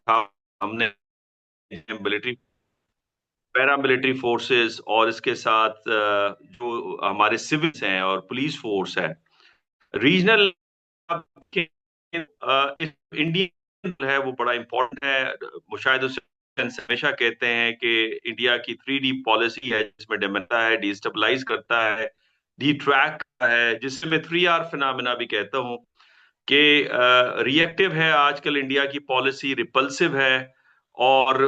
हमने military, paramilitary forces और इसके साथ जो हमारे सिविल्स हैं और पुलिस फोर्स है, रीजनल के इंडियन है वो बड़ा इंपॉर्टेंट है। मुशाहिद हुसैन हमेशा कहते हैं कि इंडिया की 3D पॉलिसी है, जिसमें डमनता है, डिस्टेबलाइज करता है, डिट्रैक्ट है, जिससे मैं 3R फिनोमेना भी कहता हूँ कि रिएक्टिव है आजकल इंडिया की पॉलिसी, रिपल्सिव है और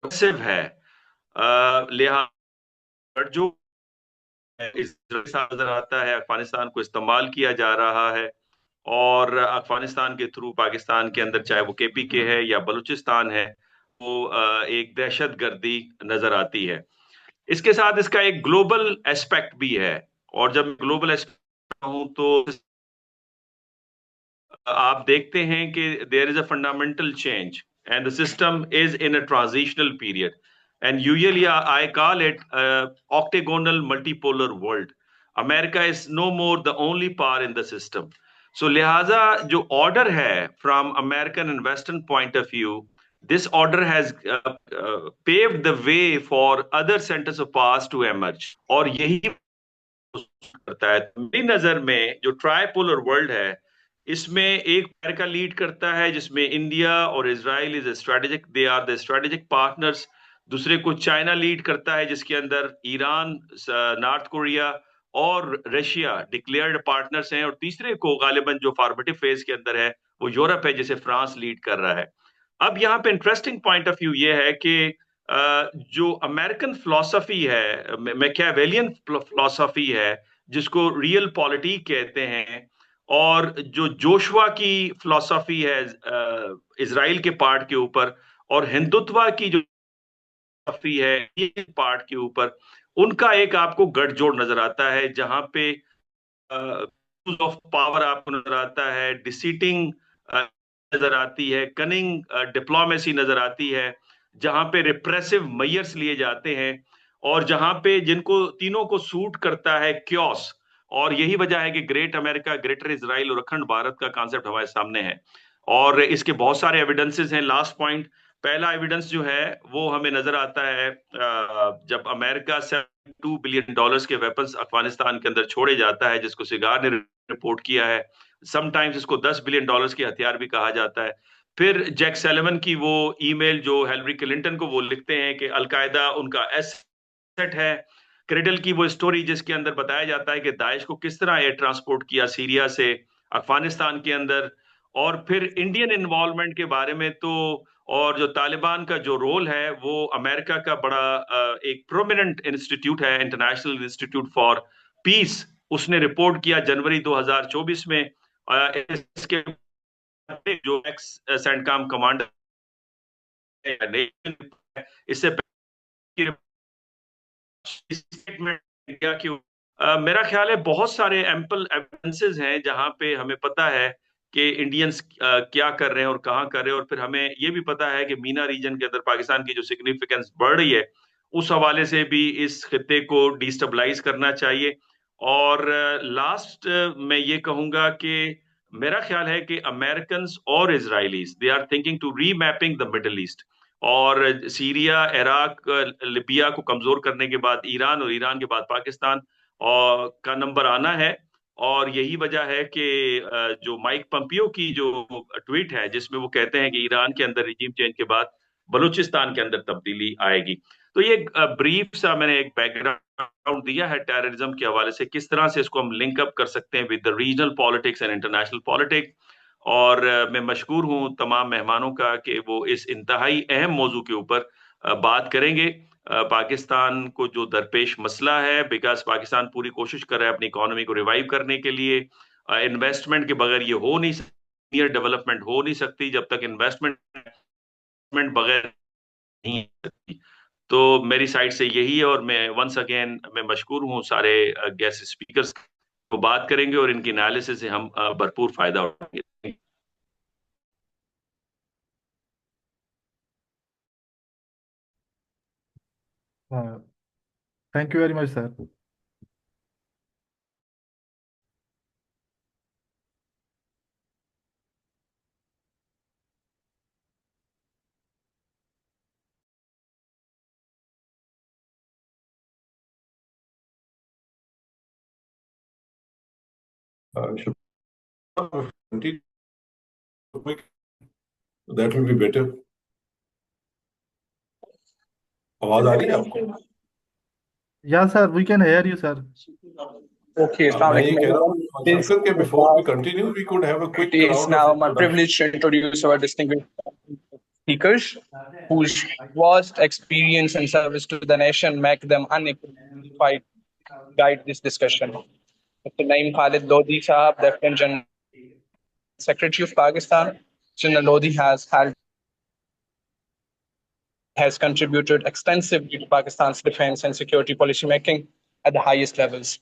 aggressive है। लिहाजा जो इस नजर आता है, अफगानिस्तान को इस्तेमाल किया जा रहा है और अफगानिस्तान के थ्रू पाकिस्तान के अंदर, चाहे वो KPK है या बलूचिस्तान है, वो एक दहशत गर्दी नजर आती है। इसके साथ इसका एक ग्लोबल एस्पेक्ट भी है। और जब ग्लोबल एस्पेक्ट हूं तो आप देखते हैं कि there is a fundamental change and the system is in a transitional period and usually I call it octagonal multipolar world. America is no more the only power in the system. So लिहाजा जो order है from American and western point of view, this order has paved the way for other centers of powers to emerge. और यही करता है मेरी नजर में जो ट्राइपोलर वर्ल्ड है, इसमें एक अमेरिका लीड करता है जिसमें इंडिया और Israel is strategic, they are the strategic partners. दूसरे को चाइना लीड करता है जिसके अंदर ईरान, नॉर्थ कोरिया और रशिया डिक्लेयर्ड पार्टनर्स हैं। और तीसरे को गालिबन जो फॉर्मेटिव फेज के अंदर है वो यूरोप है, जिसे फ्रांस लीड कर रहा है। अब यहाँ पे इंटरेस्टिंग पॉइंट ऑफ व्यू ये है कि जो अमेरिकन फिलॉसफी है, मैकियावेलियन फिलॉसफी है, जिसको रियल पॉलिटिक कहते हैं, और जो जोशुआ की फिलॉसफी है इसराइल के पार्ट के ऊपर, और हिंदुत्व की जो फिलॉसफी है ये पार्ट के ऊपर, उनका एक आपको गठजोड़ नजर आता है, जहां पे यूज ऑफ पावर आपको नजर आता है, डिसीटिंग नजर आती है, कनिंग डिप्लोमेसी नजर आती है, जहां पे रिप्रेसिव मेयर्स लिए जाते हैं, और जहां पे जिनको तीनों को सूट करता है क्योस। और यही वजह है कि ग्रेट अमेरिका, ग्रेटर इसराइल और अखंड भारत का कॉन्सेप्ट हमारे सामने है। और इसके बहुत सारे एविडेंसेस हैं। लास्ट पॉइंट, पहला एविडेंस जो है वो हमें नजर आता है जब अमेरिका $2 बिलियन के वेपन्स अफगानिस्तान के अंदर छोड़े जाता है, जिसको सिगार ने रिपोर्ट किया है। समटाइम्स इसको $10 बिलियन के हथियार भी कहा जाता है। फिर जैक सेलेवन की वो ईमेल जो हिलरी क्लिंटन को वो लिखते हैं कि अलकायदा उनका एसेट है। क्रेडल की वो स्टोरी जिसके अंदर बताया जाता है कि दाइश को किस तरह एयर ट्रांसपोर्ट किया सीरिया से अफगानिस्तान के अंदर। और फिर इंडियन इन्वॉल्वमेंट के बारे में तो, और जो तालिबान का जो रोल है, वो अमेरिका का बड़ा एक प्रोमिनेंट इंस्टीट्यूट है, इंटरनेशनल इंस्टीट्यूट फॉर पीस, उसने रिपोर्ट किया जनवरी 2024 में। इसके जो एक्स सेंटकॉम कमांडर है, इससे स्टेटमेंट इंडिया की, मेरा ख्याल है बहुत सारे एम्पल एविडेंसेस हैं जहां पे हमें पता है कि इंडियंस क्या कर रहे हैं और कहाँ कर रहे हैं। और फिर हमें ये भी पता है कि मीना रीजन के अंदर पाकिस्तान की जो सिग्निफिकेंस बढ़ रही है, उस हवाले से भी इस खित्ते को डिस्टेबलाइज करना चाहिए। और लास्ट मैं ये कहूंगा कि मेरा ख्याल है कि अमेरिकन और Israelis they are thinking to remapping the Middle East. और सीरिया, इराक, लिबिया को कमजोर करने के बाद ईरान, और ईरान के बाद पाकिस्तान और का नंबर आना है। और यही वजह है कि जो माइक पंपियो की जो ट्वीट है, जिसमें वो कहते हैं कि ईरान के अंदर रिजीम चेंज के बाद बलूचिस्तान के अंदर तब्दीली आएगी। तो ये ब्रीफ सा मैंने एक बैकग्राउंड दिया है टेररिज्म के हवाले से, किस तरह से इसको हम लिंक अप कर सकते हैं with the regional politics and international politics. और मैं मशकूर हूं तमाम मेहमानों का कि वो इस इंतहाई अहम मौजू के ऊपर बात करेंगे। पाकिस्तान को जो दरपेश मसला है, बिकॉज पाकिस्तान पूरी कोशिश कर रहा है अपनी इकोनॉमी को रिवाइव करने के लिए। इन्वेस्टमेंट के बगैर ये हो नहीं सकती, डेवलपमेंट हो नहीं सकती जब तक इन्वेस्टमेंट बगैर नहीं हो सकती। तो मेरी साइड से यही है, और मैं वंस अगेन मैं मशकूर हूँ सारे गेस्ट स्पीकर्स को। बात करेंगे और इनकी एनालिसिस से हम भरपूर फायदा उठाएंगे। हाँ, thank you very much sir. Should continue quick? That will be better. आवाज आ रही है आपको? Yeah, sir, we can hear you, sir. Okay, मैं ये कह रहा हूँ This Shankar के before we continue we could have a quick it is round now of my introduction. privilege to introduce our distinguished speakers whose vast experience and service to the nation make them unequalified to guide this discussion. Mr. Naeem Khalid Lodi Sahab, Lieutenant General Secretary of Pakistan. General Lodi has contributed extensively to Pakistan's defense and security policy making at the highest levels.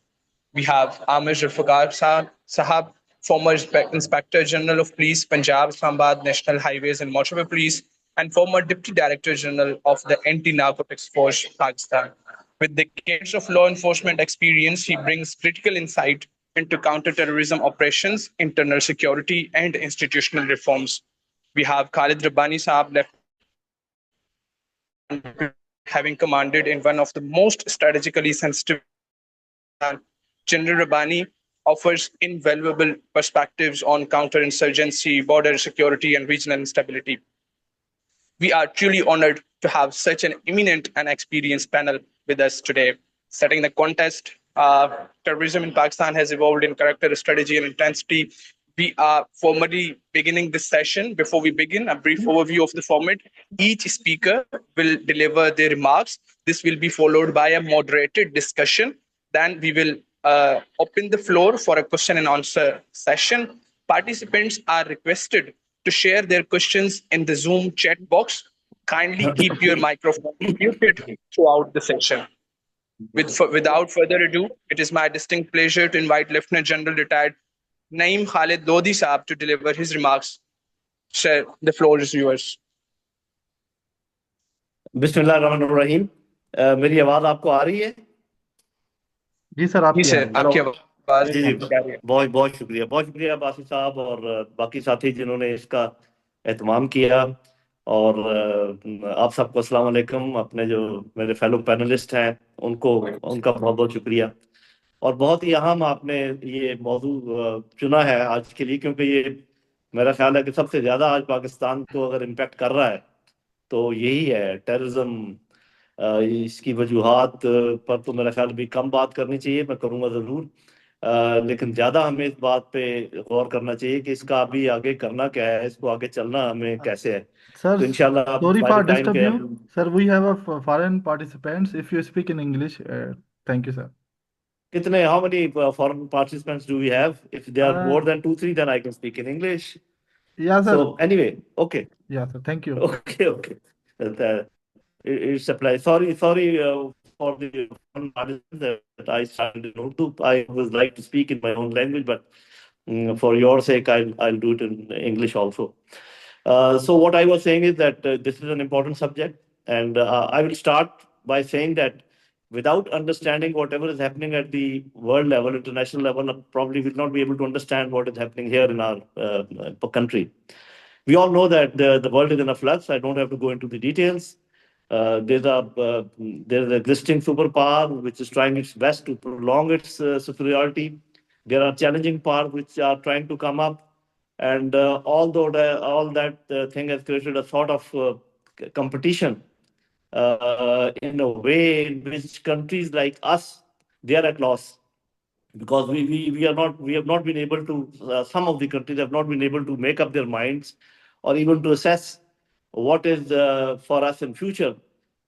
We have Amir Zulfikar Sahab, former Inspector General of Police, Punjab, Islamabad National Highways and Motorway Police, and former Deputy Director General of the Anti-Narcotics Force, Pakistan. With decades of law enforcement experience, he brings critical insight into counter-terrorism operations, internal security, and institutional reforms. We have Khalid Rabbani Saab, having commanded in one of the most strategically sensitive. General Rabbani offers invaluable perspectives on counterinsurgency, border security, and regional instability. We are truly honored to have such an eminent and experienced panel with us today. Setting the context, terrorism in Pakistan has evolved in character, strategy, and intensity. We are formally beginning this session. Before we begin, a brief overview of the format. Each speaker will deliver their remarks. This will be followed by a moderated discussion. Then we will open the floor for a question and answer session. Participants are requested to share their questions in the Zoom chat box. Kindly keep your microphone muted throughout the session. Without further ado, it is my distinct pleasure to invite Lieutenant General Retired Naeem Khalid Lodi Saab to deliver his remarks. Sir, the floor is yours. बिस्मिल्लाहिर्रहमानिर्रहीम। मेरी आवाज आपको आ रही है? जी sir, आपकी आ sir, रही है। आपकी आवाज जी जी, आ रही है। बहुत बहुत शुक्रिया बासित साहब और बाकी साथी जिन्होंने इसका एहतमाम किया। और आप सबको अस्सलाम वालेकुम। अपने जो मेरे फेलो पैनलिस्ट हैं उनको उनका बहुत बहुत शुक्रिया। और बहुत ही अहम आपने ये मौजू चुना है आज के लिए, क्योंकि ये मेरा ख्याल है कि सबसे ज्यादा आज पाकिस्तान को अगर इम्पेक्ट कर रहा है तो यही है टेररिज्म। इसकी वजूहात पर तो मेरा ख्याल भी कम बात करनी चाहिए, मैं करूँगा ज़रूर। लेकिन ज़्यादा हमें इस बात पे गौर करना चाहिए कि इसका अभी आगे करना क्या है, इसको आगे चलना हमें कैसे है। Sir, तो इंशाल्लाह आप sorry by for the time disturb के you. Sir, we have a foreign participants. If you speak in English, thank you, sir. कितने how many foreign participants do we have? If there are more than 2-3, then I can speak in English. Yeah, sir. So anyway, okay. Yeah, sir. Thank you. Okay. It's a pleasure. Sorry for the that I started in Urdu. I would like to speak in my own language, but for your sake, I'll do it in English also. So what I was saying is that this is an important subject, and I will start by saying that without understanding whatever is happening at the world level, international level, probably will not be able to understand what is happening here in our country. We all know that the world is in a flux. I don't have to go into the details. There's an existing superpower which is trying its best to prolong its superiority. There are challenging powers which are trying to come up, and all that thing has created a sort of competition in a way in which countries like us, they are at loss, because we have not been able to, some of the countries have not been able to make up their minds or even to assess what is for us in future.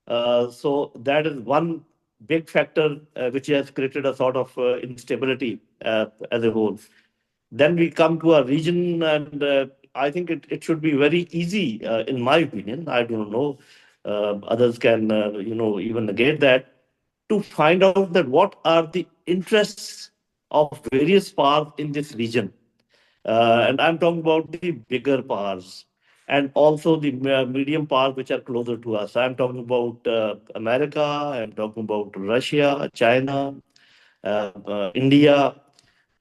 So that is one big factor which has created a sort of instability as a whole. Then we come to a region, and I think it should be very easy, in my opinion. I don't know. Others can, even negate that, to find out that what are the interests of various powers in this region. And I'm talking about the bigger powers and also the medium powers which are closer to us. I'm talking about America, I'm talking about Russia, China, India,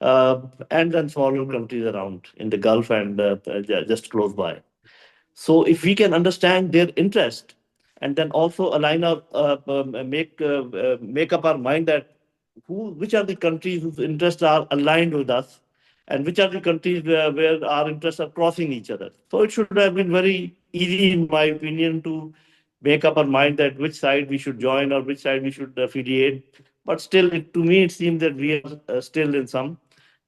and then smaller countries around in the Gulf and just close by. So if we can understand their interest and then also align our, make up our mind that which are the countries whose interests are aligned with us, and which are the countries where our interests are crossing each other. So it should have been very easy, in my opinion, to make up our mind that which side we should join or which side we should affiliate. But still, to me, it seems that we are still in some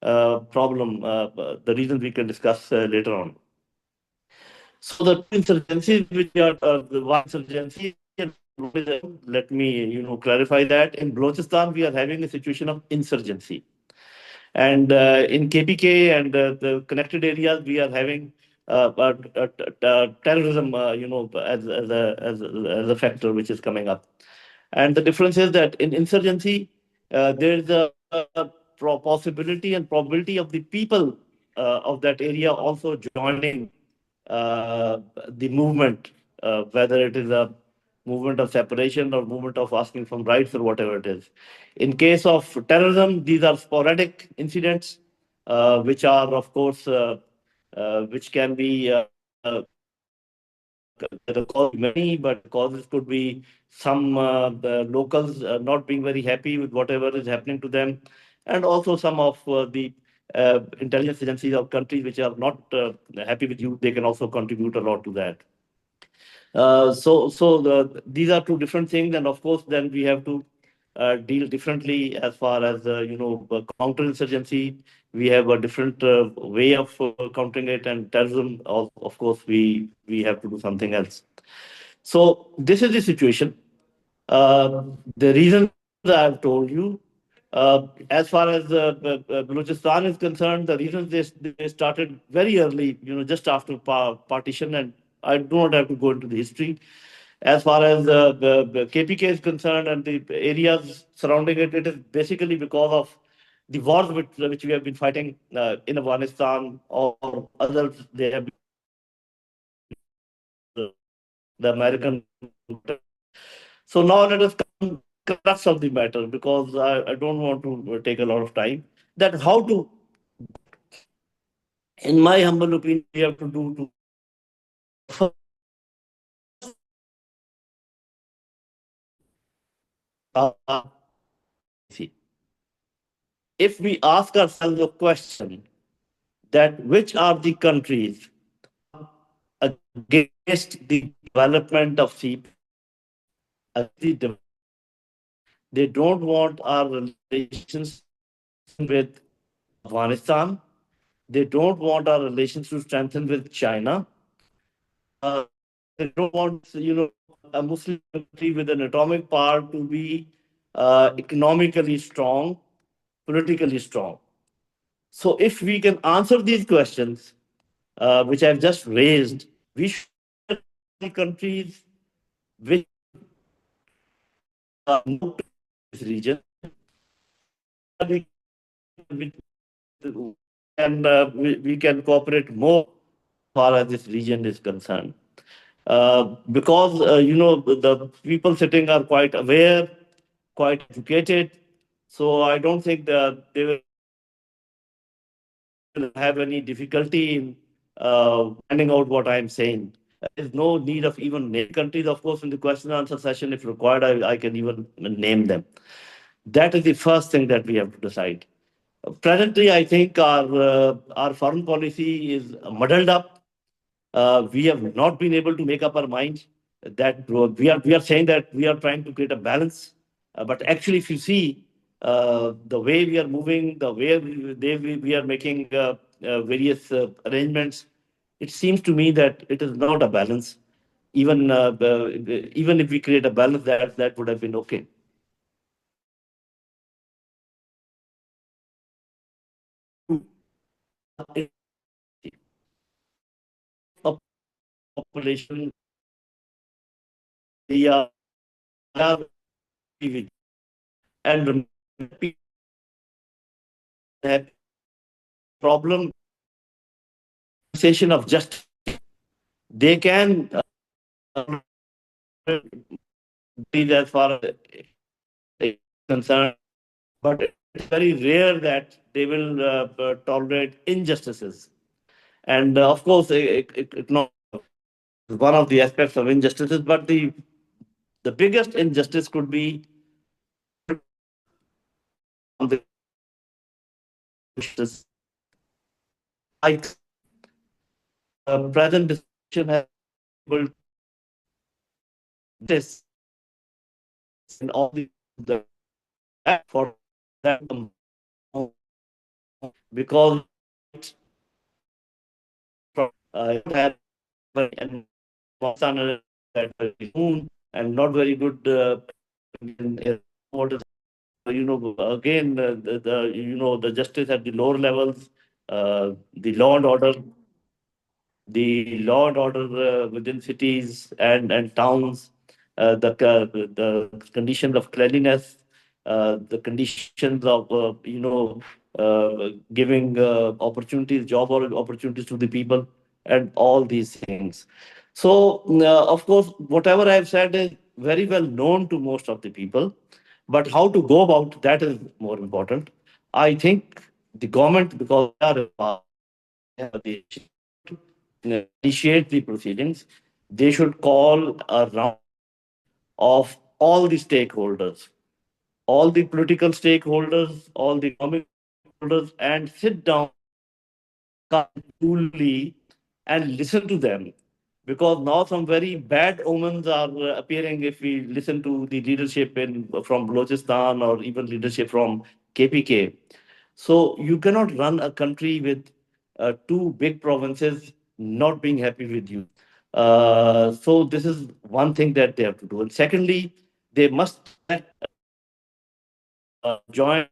problem. The reasons we can discuss later on. So the two insurgencies, which are the one insurgency, let me clarify that in Balochistan we are having a situation of insurgency, and in KPK and the connected areas we are having terrorism, as a factor which is coming up. And the difference is that in insurgency, there is a possibility and probability of the people of that area also joining the movement, whether it is a movement of separation or movement of asking for rights or whatever it is. In case of terrorism, these are sporadic incidents, which are, of course, which can be the cause many, but causes could be some the locals not being very happy with whatever is happening to them, and also some of the intelligence agencies of countries which are not happy with you. They can also contribute a lot to that. These are two different things, and of course, then we have to deal differently as far as counterinsurgency. We have a different way of countering it, and terrorism. Of course, we have to do something else. So this is the situation. The reason that I've told you, as far as Balochistan is concerned, the reasons they started very early, just after partition, and I do not have to go into the history. As far as the KPK is concerned and the areas surrounding it, it is basically because of the wars which we have been fighting in Afghanistan or others. They have been the American. So now let us come to the crux of the matter, because I don't want to take a lot of time. That how to, in my humble opinion, we have to do to see. If we ask ourselves a question that which are the countries against the development of sea, they don't want our relations with Afghanistan. They don't want our relations to strengthen with China. They don't want, a Muslim country with an atomic power to be economically strong, politically strong. So if we can answer these questions, which I've just raised, we should the countries which are not to this region, and we can cooperate more as far as this region is concerned. Because the people sitting are quite aware, quite educated, so I don't think that they will have any difficulty in finding out what I'm saying. There's no need of even naming countries. Of course, in the question and answer session, if required, I can even name them. That is the first thing that we have to decide. Presently, I think our foreign policy is muddled up. We have not been able to make up our mind that we are saying that we are trying to create a balance, but actually, if you see the way we are moving, the way we are making various arrangements, it seems to me that it is not a balance. Even if we create a balance, that would have been okay. A population, yeah, and have problem sensation of justice. They can be as far as concerned, but it's very rare that they will tolerate injustices. And of course, it not one of the aspects of injustices, but the biggest injustice could be on the justice. I think present discussion has been able to this and all the for that because I have and Pakistan had very soon and not very good what is again the justice at the lower levels, the law and order, within cities and towns, the conditions of cleanliness, the conditions of giving opportunities, opportunities to the people, and all these things. So, of course, whatever I've said is very well known to most of the people, but how to go about that is more important. I think the government, because they initiate the proceedings, they should call a round of all the stakeholders, all the political stakeholders, all the economic stakeholders, and sit down coolly and listen to them. Because now some very bad omens are appearing if we listen to the leadership from Balochistan or even leadership from KPK. So you cannot run a country with two big provinces not being happy with you. So this is one thing that they have to do. And secondly, they must join,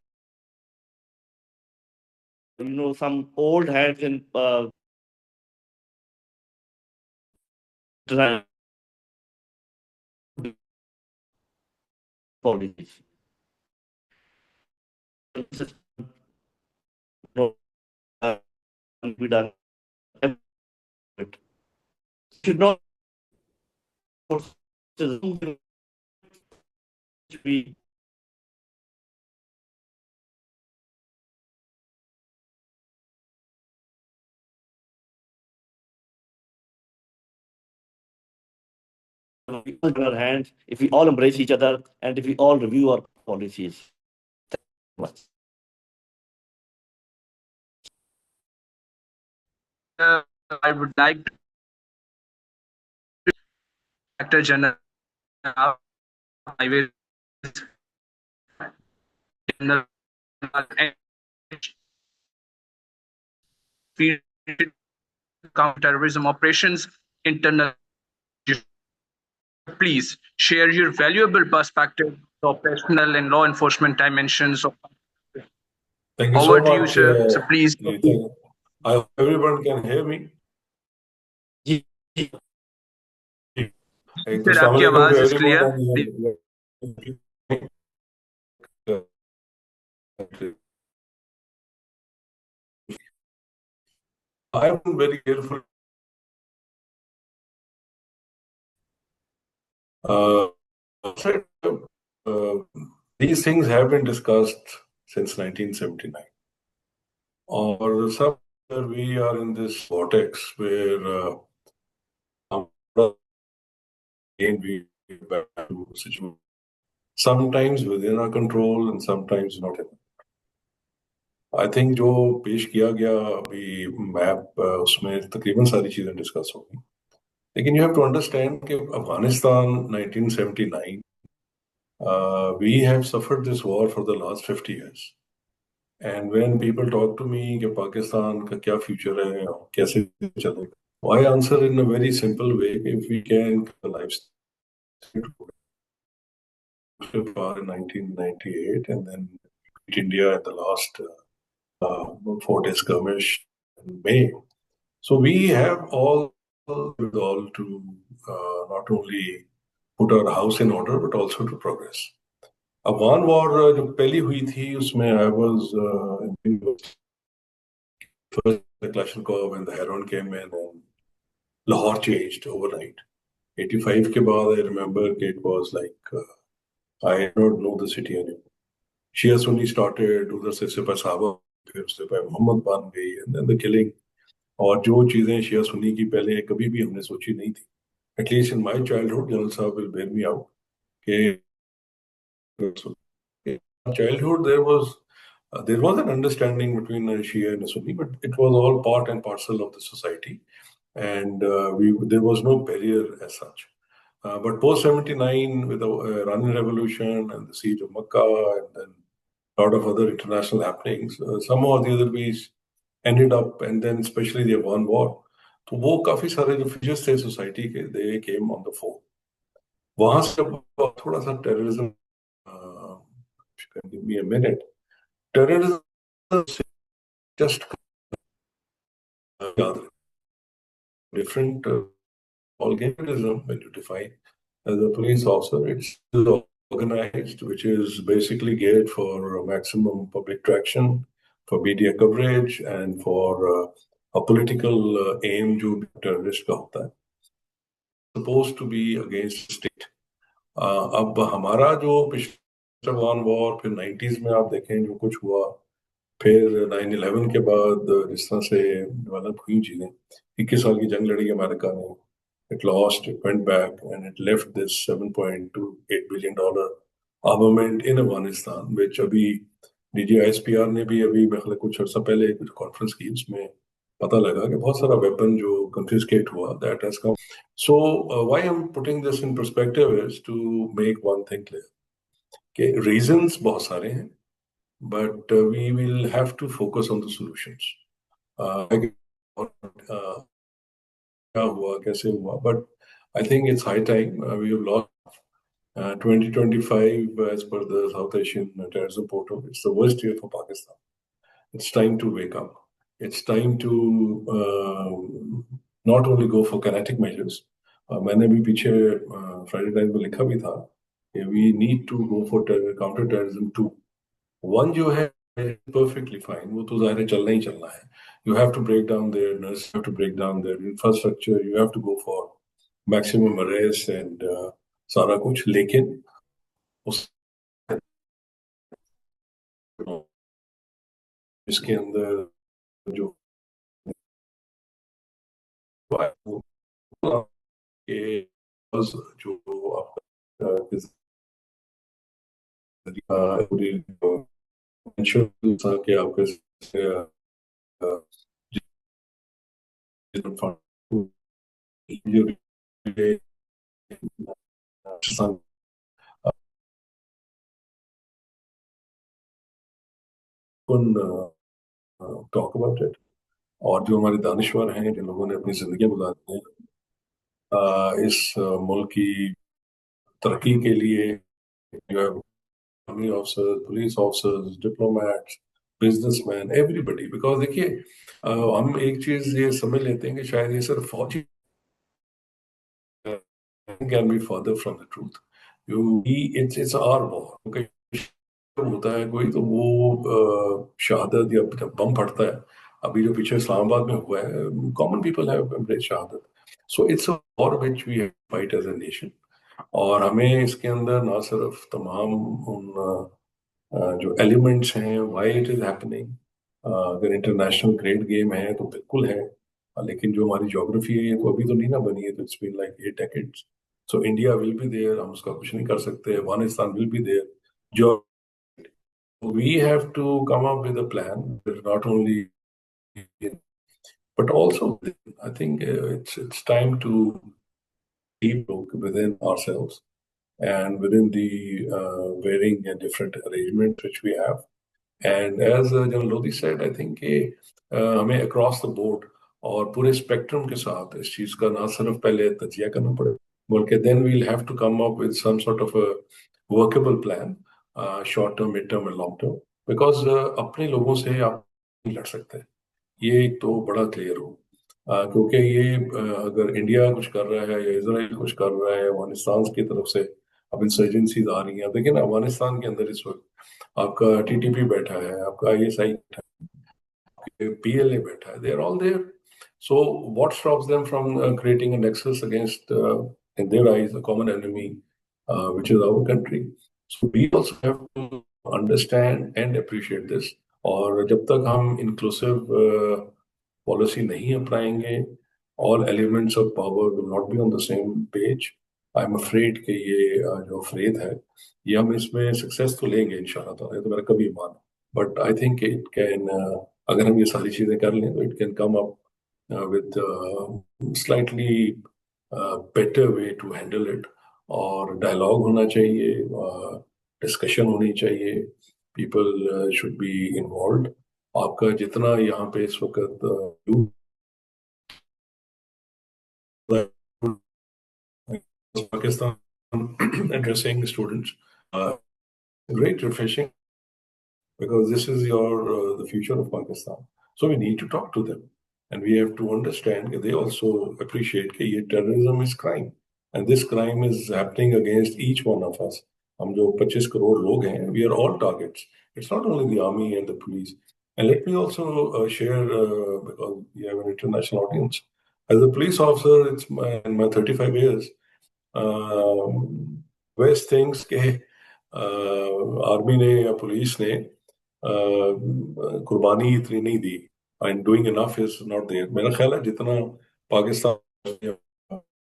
some old hands in policies. No, be done. It should not be in our hands if we all embrace each other and if we all review our policies. Much. I would like to Director General IIRIS General and Field Counter-Terrorism Operations Internal. Please share your valuable perspective, the operational and law enforcement dimensions of. Thank you so Over to you, much, sir. So please. Nathan. I hope everyone can hear me. Sir, आपकी Assalamualaikum to आवाज is everyone. clear. I'm very careful. Uh, these things have been discussed since 1979. Or somewhere we are in this vortex where again we get back to a situation. Sometimes within our control and sometimes not in. I think जो पेश किया गया अभी map उसमें तकरीबन सारी चीजें discuss होगी लेकिन यू हैव टू अंडरस्टैंड कि Afghanistan 1979 we have suffered this war for the last 50 years and when people talk to me कि पाकिस्तान का क्या फ्यूचर है और कैसे चलेगा I answer in a very simple way if we can lifestyle in 1998 and then India in the last 4 days skirmish in May. So we have all resolved to not only put our house in order but also to progress. Afghan war जो पहली हुई थी उसमें I was first the Kalashnikov and the heroin came in and Lahore changed overnight. 85 के बाद I remember it was like I don't know the city anymore. Shia Sunni started उधर से सिपा साहबा फिर सिपा मोहम्मद बन गई and then the killing और जो चीजें शिया सुन्नी की पहले कभी भी हमने सोची नहीं थी at least in my childhood general साहब विल बेयर मी आउट कि childhood there was There was an understanding between a Shia and a Sunni, but it was all part and parcel of the society, and there was no barrier as such. But post 79, with the Iranian Revolution and the siege of Makkah, and then a lot of other international happenings, somehow or the other we ended up, and then especially the Afghan war, तो वो काफी सारे जो features थे society के, they came on the fore. वहां से अब थोड़ा सा terrorism, give me a minute. Terrorism just different organism when you define as a police officer. It's organized, which is basically geared for maximum public traction, for media coverage, and for a political aim जो terrorist का होता है. Supposed to be against the state. अब हमारा जो पिछले Afghan war, फिर 90s में आप देखें जो कुछ हुआ, फिर 9/11 के बाद जिस तरह से डेवलप हुई चीजें, 21 साल की जंग लड़ी अमेरिका ने, it lost, it went back, and it left this $7.28 billion armament in Afghanistan, which अभी DGISPR ने भी अभी कुछ अर्सा पहले कुछ कॉन्फ्रेंस की, उसमें पता लगा कि बहुत सारा वेपन जो confiscate हुआ, that has come. So why I'm putting this in perspective is to make one thing clear. Okay, reasons बहुत सारे हैं, but we will have to focus on the solutions. क्या हुआ, कैसे हुआ, but I think it's high time. We have lost 2025 as per the South Asian Terrorism Portal. It's the worst year for Pakistan. It's time to wake up. It's time to not only go for kinetic measures. मैंने भी पीछे Friday time में लिखा भी था कि we need to go for counter-terrorism too. One जो है perfectly fine, वो तो ज़ाहिर है चलना ही चलना है. You have to break down their nurse, you have to break down their infrastructure, you have to go for maximum arrest and सारा कुछ, लेकिन उस इसके अंदर जो जो आपका कि आपके टॉक अबाउट इट, और जो हमारे दानिश्वर हैं, जिन लोगों ने अपनी जिंदगी गुजारी है इस मुल्क की तरक्की के लिए, जो है army officers, police officers, diplomats, businessman, everybody. Because देखिए हम एक चीज ये समझ लेते हैं कि शायद ये सिर्फ फौजी can be further from the truth. It's our war. Okay, होता है कोई तो वो शहादत, या जब बम फटता है, अभी जो पीछे इस्लामाबाद में हुआ है, कॉमन पीपल हैव एम्ब्रेस्ड शहादत. So it's a war which we have fight as a nation. और हमें इसके अंदर ना सिर्फ तमाम उन जो एलिमेंट्स हैं, व्हाई इट इज हैपनिंग, अगर इंटरनेशनल ग्रेड गेम है तो बिल्कुल है, लेकिन जो हमारी ज्योग्राफी है तो अभी तो नहीं ना बनी है, तो it's been like 8 decades. So India will be there, हम उसका कुछ नहीं कर सकते. Afghanistan will be there. जो we have to come up with a plan, not only but also I think it's time to deep look within ourselves and within the varying and different arrangements which we have. And as General Lodi said, I think हमें across the board और पूरे spectrum के साथ इस चीज का ना सिर्फ पहले तजिया करना पड़े, बल्कि then we'll have to come up with some sort of a workable plan, short term, mid term and long term, because अपने लोगों से आप नहीं लड़ सकते, ये एक तो बड़ा क्लियर हो. क्योंकि ये अगर इंडिया कुछ कर रहा है या इजराइल कुछ कर रहा है, अफगानिस्तान की तरफ से अब इंसर्जेंसीज आ रही हैं. देखिए ना, अफगानिस्तान के अंदर इस वक्त आपका टीटीपी बैठा है, आपका आईएसआई बैठा है, पीएलए बैठा है, they are all there. So what stops them from creating a nexus against in their eyes a common enemy, which is our country. So we also have to understand and appreciate this. और जब तक हम inclusive policy नहीं अपनाएंगे, all elements of power will not be on the same page. I'm afraid कि ये जो अफरेद है, ये हम इसमें सक्सेस तो लेंगे इंशाल्लाह ताला, ये तो मेरा कभी ईमान है. but I think it can, अगर हम ये सारी चीजें कर लें, तो it can come up with slightly better way to handle it. और dialogue होना चाहिए, discussion होनी चाहिए, people should be involved. आपका जितना यहाँ पे इस वक्त Pakistan addressing students, great refreshing, because this is the future of Pakistan. So we need to talk to them, and we have to understand that they also appreciate that terrorism is crime, and this crime is happening against each one of us. हम जो 25 करोड़ लोग हैं, we are all targets. It's not only the army and the police. And let me also share, because we have an international audience. As a police officer, in my 35 years, best things के army ने या police ने कुर्बानी इतनी नहीं दी, and doing enough is not there. मेरा ख्याल है जितना पाकिस्तान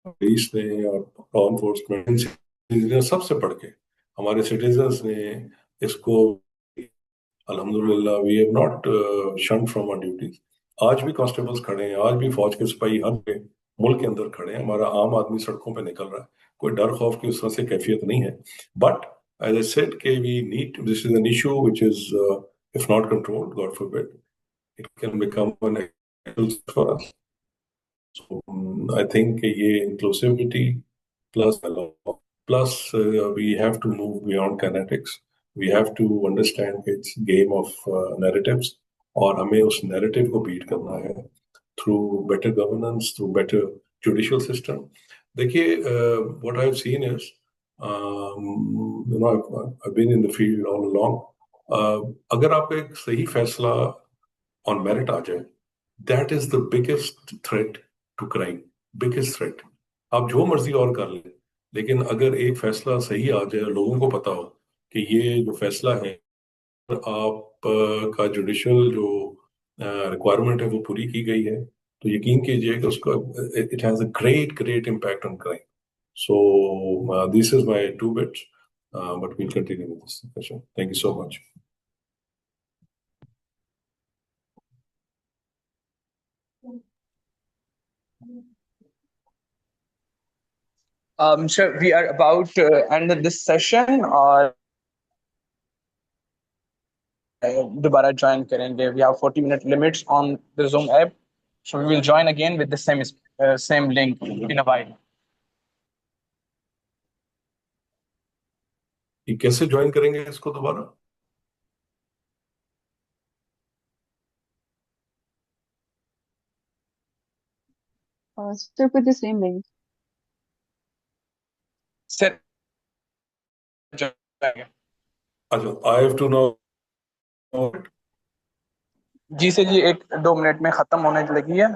पुलिस ने और लॉ एनफोर्समेंट इंजीनियर सबसे बढ़ के हमारे सिटीजन्स ने इसको अल्हम्दुलिल्लाह we have not shunned from our duties. आज भी कांस्टेबल्स खड़े हैं, आज भी फौज के सिपाही हर पे मुल्क के अंदर खड़े हैं. हमारा आम आदमी सड़कों पे निकल रहा है, कोई डर खौफ की उस तरह से कैफियत नहीं है. But as I said, we need, this is an issue which is, if not controlled, God forbid, it can become an excuse for us. So I think ये inclusivity plus we have to move beyond kinetics. We have to understand it's game of narratives, और हमें उस narrative को beat करना है through better governance, through better judicial system. देखिए, what I've seen is, I've been in the field all along. अगर आप एक सही फैसला on merit आ जाए, that is the biggest threat to crime, biggest threat. आप जो मर्जी और कर लें, लेकिन अगर एक फैसला सही आ जाए, लोगों को पता हो कि ये जो फैसला है, आप का जुडिशियल जो रिक्वायरमेंट है वो पूरी की गई है, तो यकीन कीजिए कि उसका it has a great impact on crime. So this is my 2 bits, but we'll continue with this discussion. Thank you so much. Sir, we are about to end this session, और दोबारा join करेंगे. We have 40-minute limits on the Zoom app, so we will join again with the same link in a while. ये कैसे join करेंगे इसको दोबारा? Stick with the same link. Sir, I have to know. जी sir जी, 1-2 minute में खत्म होने लगी है.